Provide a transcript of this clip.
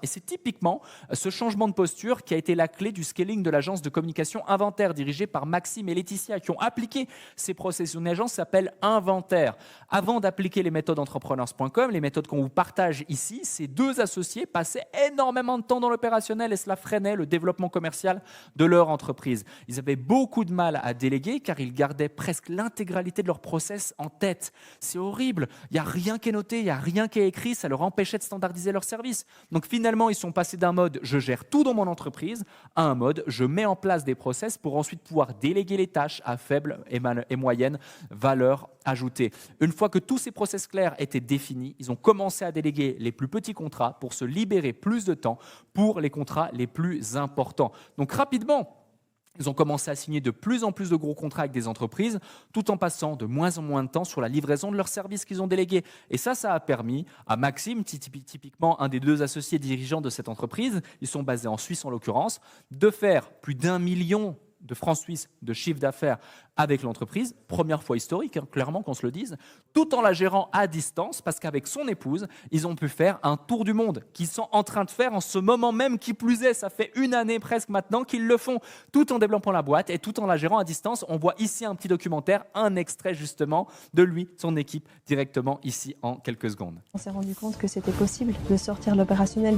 Et c'est typiquement ce changement de posture qui a été la clé du scaling de l'agence de communication Inventaire, dirigée par Maxime et Laetitia, qui ont appliqué ces processus. Une agence s'appelle Inventaire. Avant d'appliquer les méthodes entrepreneurs.com, les méthodes qu'on vous partage ici, ces deux associés passaient énormément de temps dans l'opérationnel et cela freinait le développement commercial de leur entreprise. Ils avaient beaucoup de mal à déléguer car ils gardaient presque l'intégralité de leur process en tête. C'est horrible, il n'y a rien qui est noté, il n'y a rien qui est écrit, ça leur empêchait de standardiser leurs services. Donc finalement, ils sont passés d'un mode « je gère tout dans mon entreprise » à un mode « je mets en place des process pour ensuite pouvoir déléguer les tâches à faible et moyenne valeur ajoutée ». Une fois que tous ces process clairs étaient définis, ils ont commencé à déléguer les plus petits contrats pour se libérer plus de temps pour les contrats les plus importants. Donc rapidement, ils ont commencé à signer de plus en plus de gros contrats avec des entreprises, tout en passant de moins en moins de temps sur la livraison de leurs services qu'ils ont délégués. Et ça a permis à Maxime, typiquement un des deux associés dirigeants de cette entreprise, ils sont basés en Suisse en l'occurrence, de faire plus d'1 million de francs suisses de chiffre d'affaires avec l'entreprise, première fois historique, clairement qu'on se le dise, tout en la gérant à distance, parce qu'avec son épouse, ils ont pu faire un tour du monde qu'ils sont en train de faire en ce moment même, qui plus est, ça fait 1 année presque maintenant qu'ils le font, tout en développant la boîte et tout en la gérant à distance. On voit ici un petit documentaire, un extrait justement de lui, son équipe, directement ici en quelques secondes. On s'est rendu compte que c'était possible de sortir l'opérationnel.